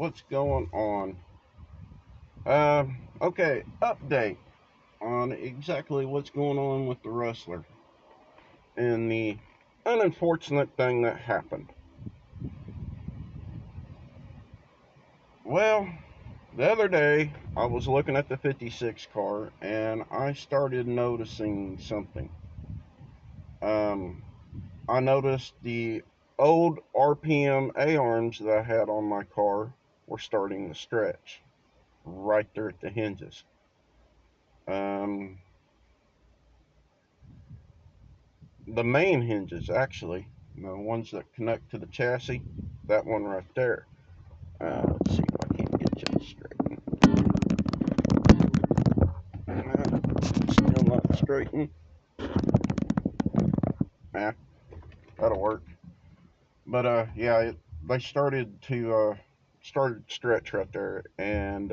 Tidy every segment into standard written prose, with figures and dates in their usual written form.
what's going on? Okay, update on exactly what's going on with the Rustler and the unfortunate thing that happened. Well, the other day I was looking at the 56 car and I started noticing something. Um, I noticed the old RPM A arms that I had on my car were starting to stretch right there at the hinges. Um, the main hinges, actually, the ones that connect to the chassis, that one right there. Let's see if I can't get you straight. Still not straightened. Nah, that'll work. But yeah, they started to stretch right there, and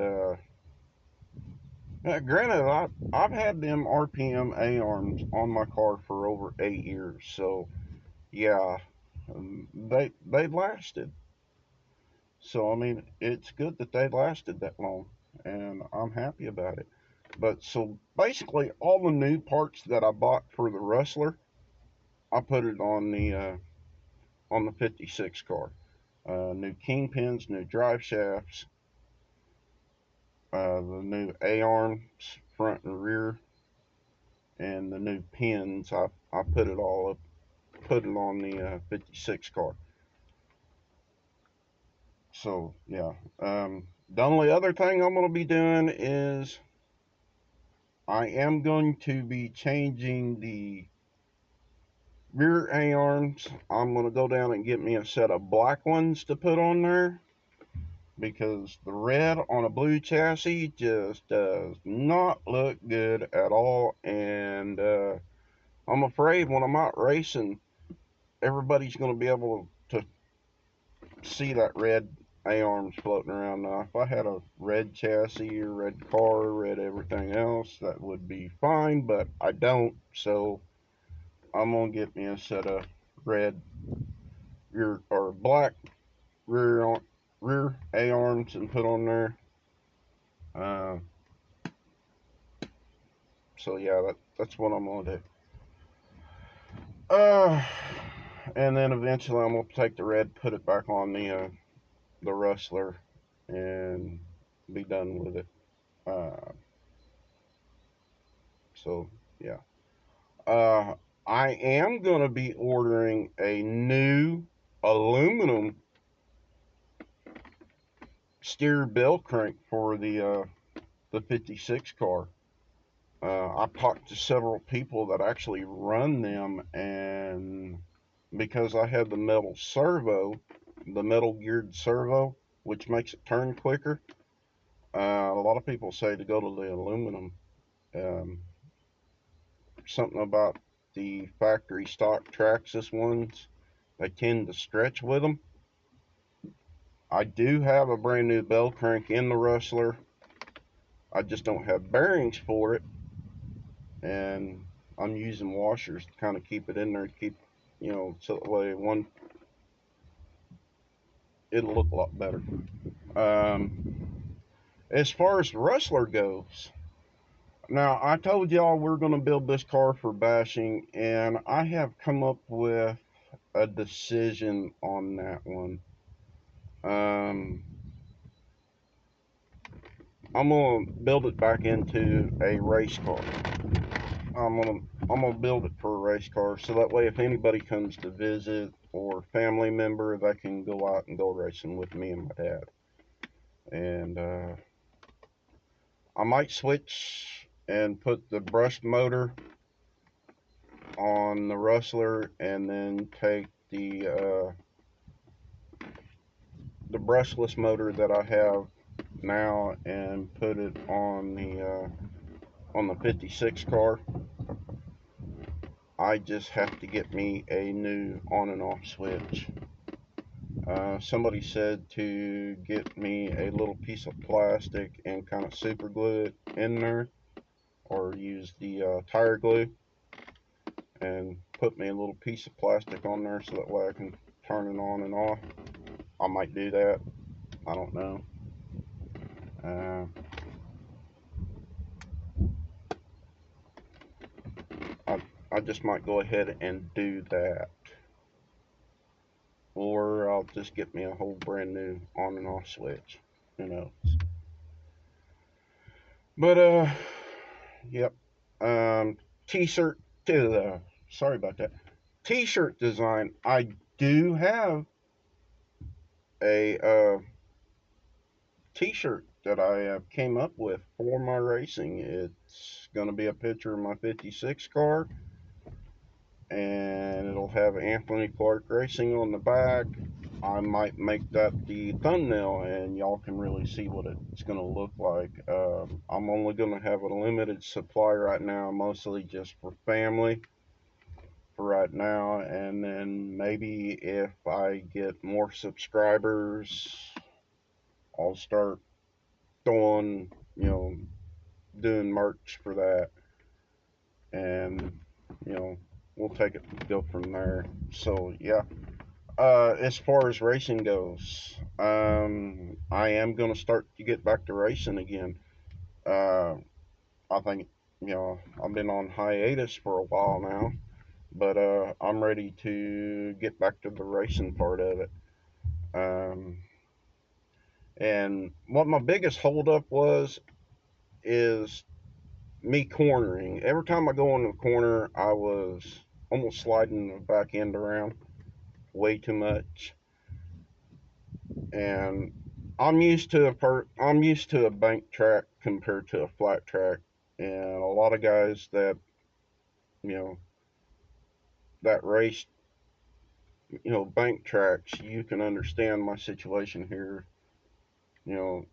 granted, I've had them RPM A arms on my car for over 8 years, so yeah, they lasted. So I mean, it's good that they lasted that long, and I'm happy about it. But so basically, all the new parts that I bought for the Rustler, I put it on the 56 car. New kingpins, new drive shafts, the new A arms front and rear, and the new pins. I put it all up, put it on the 56 car. So yeah. The only other thing I'm gonna be doing is I am going to be changing the rear A arms. I'm going to go down and get me a set of black ones to put on there because the red on a blue chassis just does not look good at all. And I'm afraid when I'm out racing, everybody's going to be able to see that red A arms floating around. Now, if I had a red chassis or red car, red everything else, that would be fine, but I don't. So I'm gonna get me a set of red rear or black rear rear A arms and put on there. Uh, so yeah, that's what I'm gonna do. Uh, and then eventually I'm gonna take the red, put it back on the Rustler, and be done with it. Uh, so yeah. Uh, I am gonna be ordering a new aluminum steer bell crank for the 56 car. I've talked to several people that actually run them, and because I have the metal servo, the metal geared servo, which makes it turn quicker, a lot of people say to go to the aluminum. Um, Something about the factory stock Traxxas ones, they tend to stretch with them. I do have a brand new bell crank in the Rustler. I just don't have bearings for it, and I'm using washers to kind of keep it in there, to keep, so that way it'll look a lot better. As far as the Rustler goes, now I told y'all we're going to build this car for bashing, and I have come up with a decision on that one. Um, I'm gonna build it back into a race car. I'm gonna build it for a race car, so that way if anybody comes to visit or family member, they can go out and go racing with me and my dad. And I might switch and put the brushed motor on the Rustler, and then take the brushless motor that I have now and put it on the 56 car. I just have to get me a new on and off switch. Somebody said to get me a little piece of plastic and kind of super glue it in there, or use the tire glue and put me a little piece of plastic on there so that way I can turn it on and off. I might do that. I don't know. Uh, I, I just might go ahead and do that. Or I'll just get me a whole brand new on and off switch. Who knows? But, yep. Um, t-shirt, sorry about that. T-shirt design. I do have a t-shirt that I came up with for my racing. It's going to be a picture of my 56 car, and it'll have Anthony Clark Racing on the back. I might make that the thumbnail, and y'all can really see what it's going to look like. I'm only going to have a limited supply right now, mostly just for family for right now, and then maybe if I get more subscribers, I'll start throwing, doing merch for that, and you know, we'll take it go from there. So yeah, as far as racing goes, I am gonna start to get back to racing again. Uh, I think I've been on hiatus for a while now, but I'm ready to get back to the racing part of it. Um, and what my biggest holdup was is me cornering. Every time I go in the corner, I was almost sliding the back end around way too much, and I'm used to a bank track compared to a flat track, and a lot of guys that you know that race bank tracks, you can understand my situation here. You know,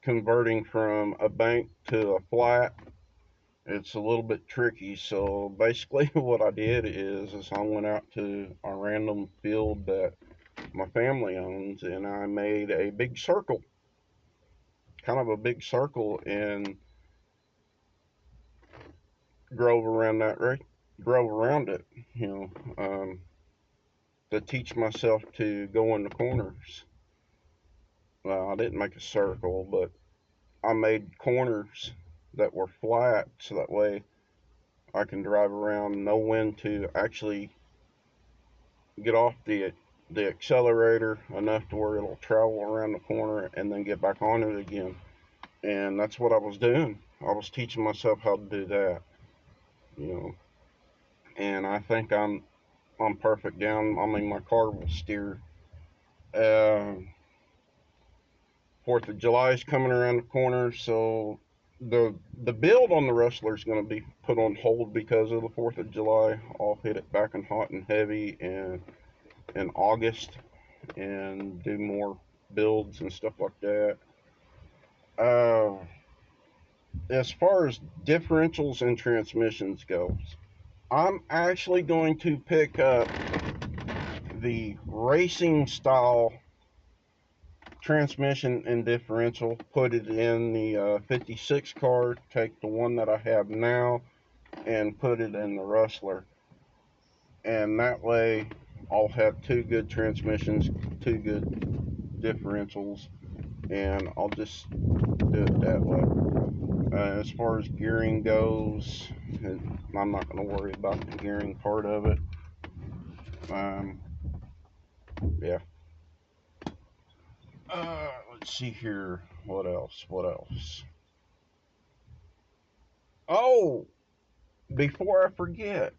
converting from a bank to a flat, it's a little bit tricky. So basically, what I did is I went out to a random field that my family owns, and I made a big circle, kind of a big circle, and drove around that right, drove around it, you know, to teach myself to go in the corners. Well, I didn't make a circle, but I made corners that were flat, so that way I can drive around, know when to actually get off the accelerator enough to where it'll travel around the corner and then get back on it again. And that's what I was doing. I was teaching myself how to do that, you know. And I think I'm perfect down. I mean, my car will steer. Uh, Fourth of July is coming around the corner, so the build on the Rustler is going to be put on hold because of the Fourth of July. I'll hit it back and hot and heavy in August and do more builds and stuff like that. Uh, as far as differentials and transmissions goes, I'm actually going to pick up the racing style transmission and differential, put it in the 56 car, take the one that I have now, and put it in the Rustler. And that way, I'll have two good transmissions, two good differentials, and I'll just do it that way. As far as gearing goes, I'm not going to worry about the gearing part of it. Um, yeah. Let's see here. What else? What else? Oh, before I forget,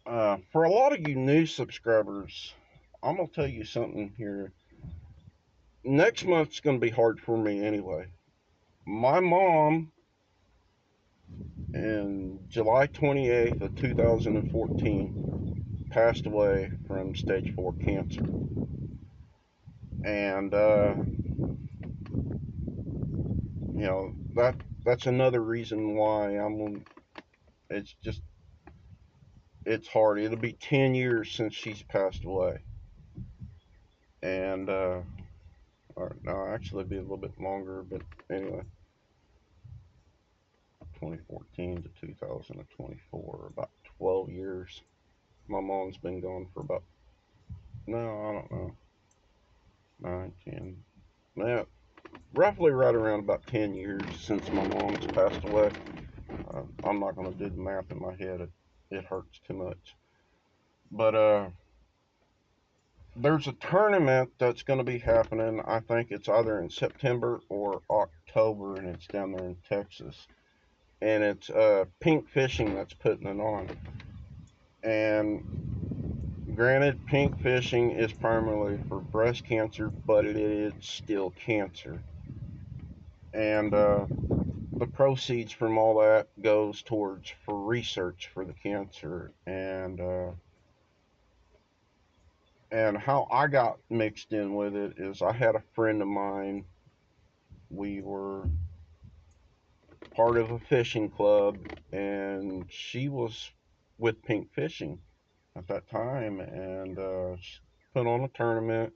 for a lot of you new subscribers, I'm gonna tell you something here. Next month's gonna be hard for me anyway. My mom, in July 28th of 2014, passed away from stage 4 cancer, and that's another reason why It's just it's hard. It'll be 10 years since she's passed away, and or no, actually, it'd be a little bit longer, but anyway, 2014 to 2024, about 12 years. My mom's been gone for about, no, I don't know, 9, 10. Yeah, roughly right around about 10 years since my mom's passed away. I'm not going to do the math in my head. It hurts too much. But there's a tournament that's going to be happening. I think it's either in September or October, and it's down there in Texas. And it's Pink Fishing that's putting it on. And granted, pink fishing is primarily for breast cancer, but it is still cancer. And the proceeds from all that goes towards for research for the cancer. And how I got mixed in with it is I had a friend of mine. We were part of a fishing club, and she was with Pink Fishing at that time, and she put on a tournament.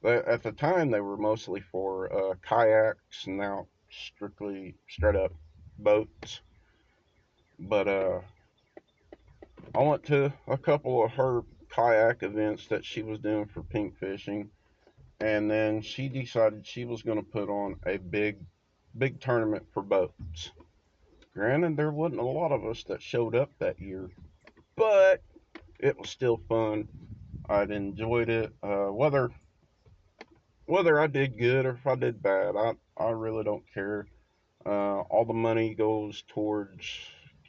At the time, they were mostly for kayaks, now strictly straight up boats. But I went to a couple of her kayak events that she was doing for Pink Fishing, and then she decided she was going to put on a big tournament for boats. Granted, there wasn't a lot of us that showed up that year, but it was still fun. I'd enjoyed it. Whether I did good or if I did bad, I really don't care. All the money goes towards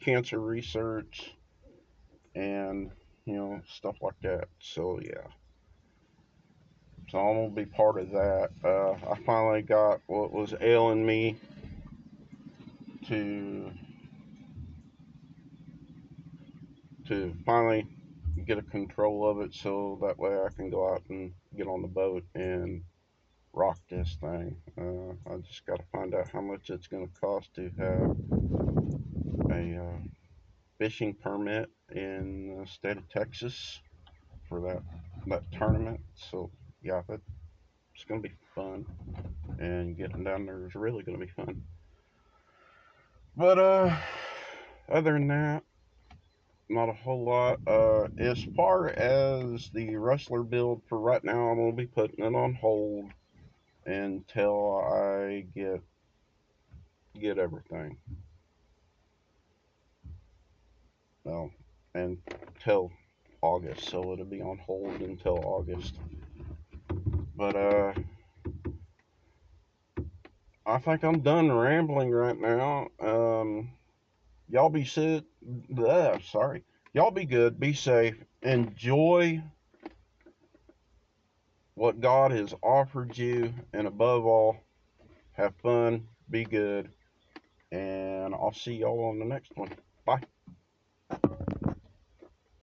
cancer research and stuff like that. So yeah, so I'm gonna be part of that. I finally got what was ailing me to finally get a control of it, so that way I can go out and get on the boat and rock this thing. I just got to find out how much it's going to cost to have a fishing permit in the state of Texas for that tournament. So yeah, that's going to be fun, and getting down there is really going to be fun. But other than that, not a whole lot. As far as the rustler build for right now, I'm going to be putting it on hold until I get everything. Well, until August, so it'll be on hold until August. But I think I'm done rambling right now. Y'all be sit. Sorry. Y'all be good. Be safe. Enjoy what God has offered you, and above all, have fun. Be good. And I'll see y'all on the next one. Bye.